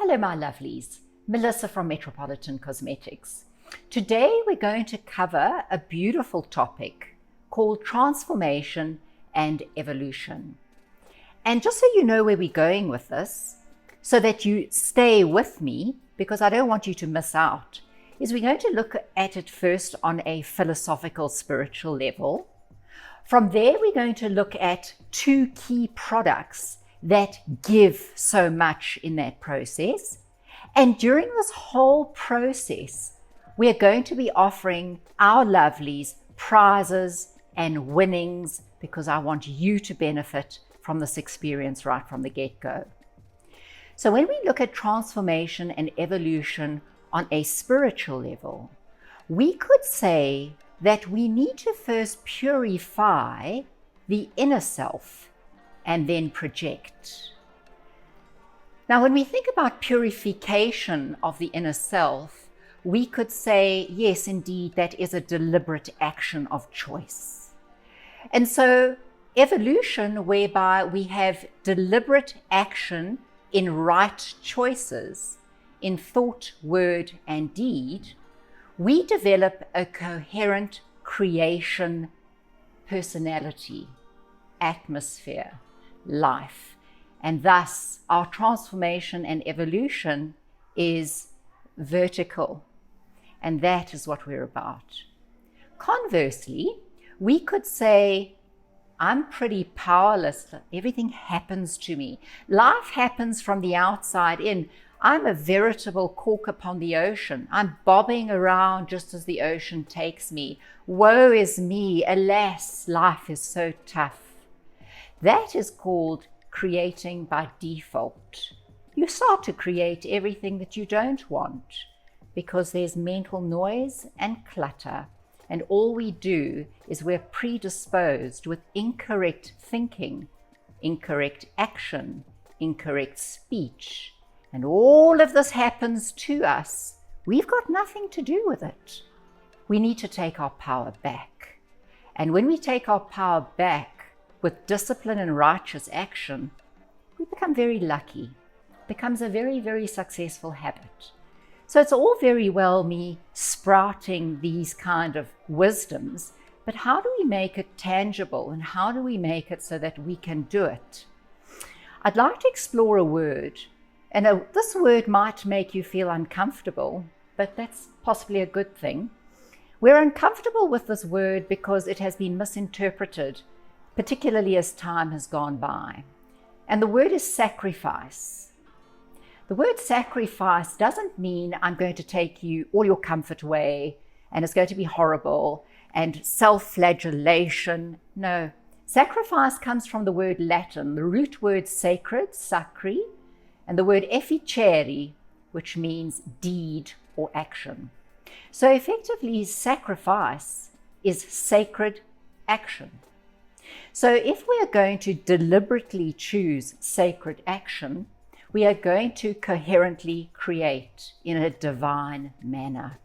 Hello my lovelies, Melissa from Metropolitan Cosmetics. Today we're going to cover a beautiful topic called transformation and evolution. And just so you know where we're going with this, so that you stay with me, because I don't want you to miss out, is we're going to look at it first on a philosophical, spiritual level. From there, we're going to look at two key products that give so much in that process. And during this whole process, we are going to be offering our lovelies prizes and winnings because I want you to benefit from this experience right from the get-go. So when we look at transformation and evolution on a spiritual level, we could say that we need to first purify the inner self and then project. Now, when we think about purification of the inner self, we could say, yes, indeed, that is a deliberate action of choice. And so evolution, whereby we have deliberate action in right choices, in thought, word, and deed, we develop a coherent creation personality, atmosphere, life. And thus our transformation and evolution is vertical. And that is what we're about. Conversely, we could say, I'm pretty powerless. Everything happens to me. Life happens from the outside in. I'm a veritable cork upon the ocean. I'm bobbing around just as the ocean takes me. Woe is me. Alas, life is so tough. That is called creating by default. You start to create everything that you don't want because there's mental noise and clutter. And all we do is we're predisposed with incorrect thinking, incorrect action, incorrect speech. And all of this happens to us. We've got nothing to do with it. We need to take our power back. And when we take our power back with discipline and righteous action, we become very lucky. It becomes a very, very successful habit. So it's all very well me sprouting these kind of wisdoms, but how do we make it tangible and how do we make it so that we can do it? I'd like to explore a word, and this word might make you feel uncomfortable, but that's possibly a good thing. We're uncomfortable with this word because it has been misinterpreted, particularly as time has gone by. And the word is sacrifice. The word sacrifice doesn't mean I'm going to take you all your comfort away and it's going to be horrible and self-flagellation. No, sacrifice comes from the word Latin, the root word sacred, sacri, and the word efficere, which means deed or action. So effectively, sacrifice is sacred action. So if we are going to deliberately choose sacred action, we are going to coherently create in a divine manner.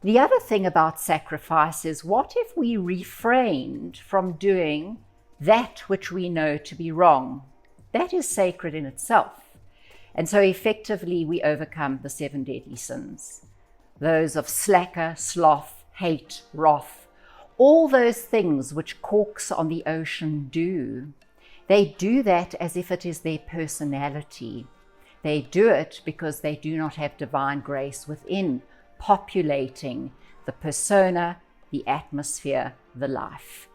The other thing about sacrifice is, what if we refrained from doing that which we know to be wrong? That is sacred in itself. And so effectively we overcome the 7 deadly sins. Those of slacker, sloth, hate, wrath, all those things which corks on the ocean do. They do that as if it is their personality. They do it because they do not have divine grace within, populating the persona, the atmosphere, the life.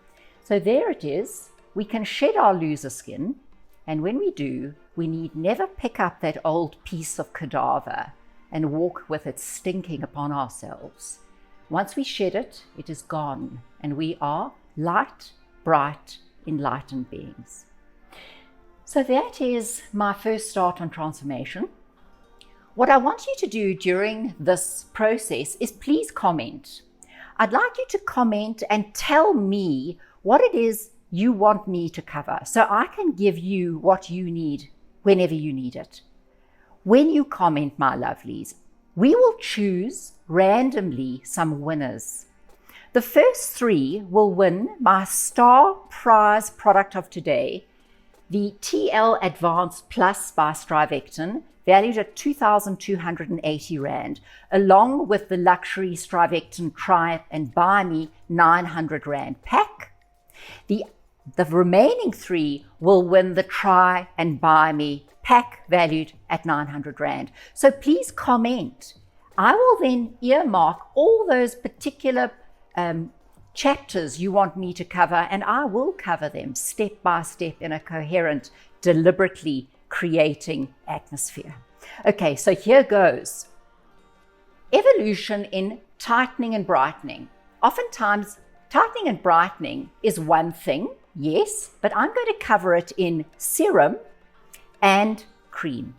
So there it is. We can shed our loser skin, and when we do, we need never pick up that old piece of cadaver and walk with it stinking upon ourselves. Once we shed it, it is gone, and we are light, bright, enlightened beings. So that is my first start on transformation. What I want you to do during this process is please comment. I'd like you to comment and tell me what it is you want me to cover so I can give you what you need whenever you need it. When you comment, my lovelies, we will choose randomly some winners. The first 3 will win my star prize product of today, The TL Advanced Plus by Strivectin, valued at 2,280 Rand, along with the luxury Strivectin Try and Buy Me 900 Rand pack. The remaining 3 will win the Try and Buy Me pack valued at 900 Rand. So please comment. I will then earmark all those particular chapters you want me to cover, and I will cover them step by step in a coherent, deliberately creating atmosphere. Okay, so here goes. Evolution in tightening and brightening. Oftentimes, tightening and brightening is one thing, yes, but I'm going to cover it in serum and cream.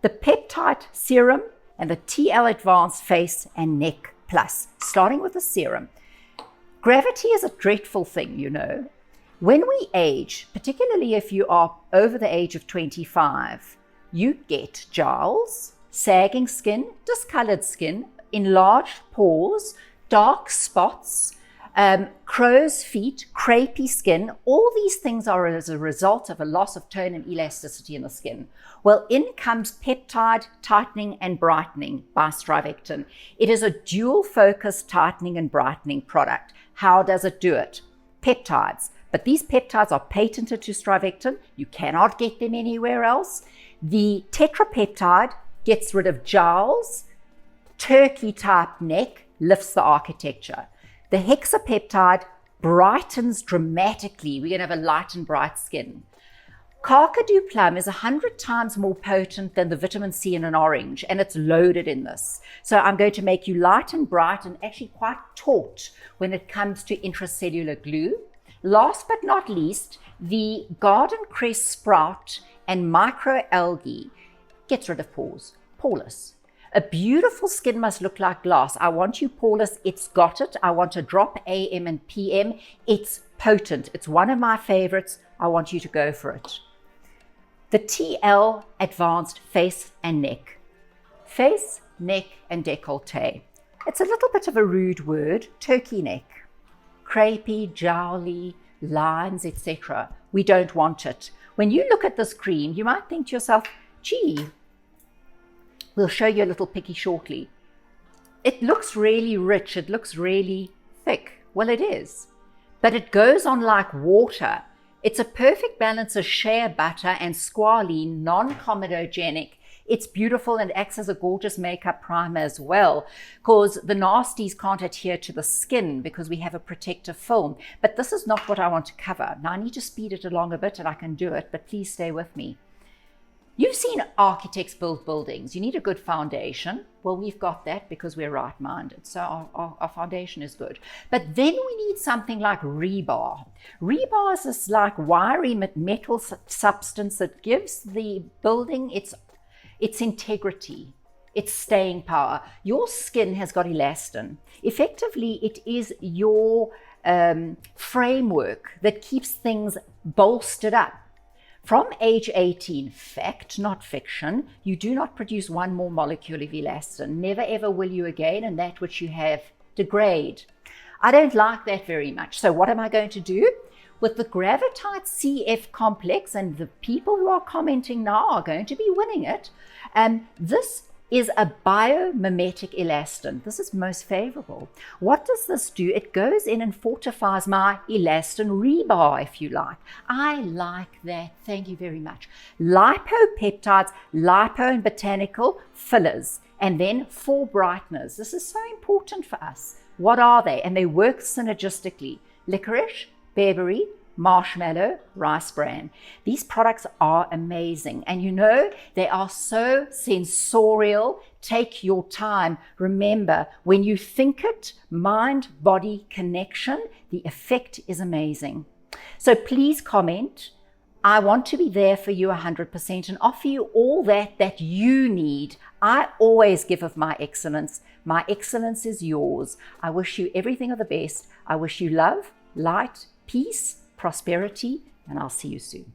The Peptide Serum and the TL Advanced Face and Neck Plus. Starting with the serum. Gravity is a dreadful thing, you know. When we age, particularly if you are over the age of 25, you get jowls, sagging skin, discolored skin, enlarged pores, dark spots, crow's feet, crepey skin. All these things are as a result of a loss of tone and elasticity in the skin. Well, in comes Peptide Tightening and Brightening by Strivectin. It is a dual-focused tightening and brightening product. How does it do it? Peptides. But these peptides are patented to Strivectin. You cannot get them anywhere else. The tetrapeptide gets rid of jowls, turkey-type neck, lifts the architecture. The hexapeptide brightens dramatically. We're going to have a light and bright skin. Carcadoo plum is 100 times more potent than the vitamin C in an orange, and it's loaded in this. So I'm going to make you light and bright and actually quite taut when it comes to intracellular glue. Last but not least, the garden cress sprout and microalgae gets rid of pores, poreless. A beautiful skin must look like glass. I want you poreless. It's got it. I want a drop AM and PM. It's potent. It's one of my favorites. I want you to go for it. The TL Advanced Face and Neck. Face, neck, and décolleté. It's a little bit of a rude word, turkey neck. Crepey, jowly, lines, etc. We don't want it. When you look at this cream, you might think to yourself, gee, we'll show you a little picky shortly. It looks really rich. It looks really thick. Well, it is. But it goes on like water. It's a perfect balance of shea butter and squalene, non-comedogenic. It's beautiful and acts as a gorgeous makeup primer as well, because the nasties can't adhere to the skin because we have a protective film. But this is not what I want to cover. Now I need to speed it along a bit and I can do it, but please stay with me. You've seen architects build buildings. You need a good foundation. Well, we've got that because we're right-minded. So our foundation is good. But then we need something like rebar. Rebar is this like wiry metal substance that gives the building its integrity, its staying power. Your skin has got elastin. Effectively, it is your framework that keeps things bolstered up. From age 18, fact, not fiction, you do not produce one more molecule of elastin. Never ever will you again, and that which you have degrade. I don't like that very much. So what am I going to do? With the Gravitite CF complex, and the people who are commenting now are going to be winning it, this is a biomimetic elastin. This is most favorable. What does this do? It goes in and fortifies my elastin rebar, if you like. I like that. Thank you very much. Lipopeptides, lipo and botanical fillers, and then 4 brighteners. This is so important for us. What are they? And they work synergistically. Licorice, berberry, marshmallow, rice bran. These products are amazing. And you know, they are so sensorial. Take your time. Remember, when you think it, mind-body connection, the effect is amazing. So please comment. I want to be there for you 100% and offer you all that you need. I always give of my excellence. My excellence is yours. I wish you everything of the best. I wish you love, light, peace, prosperity, and I'll see you soon.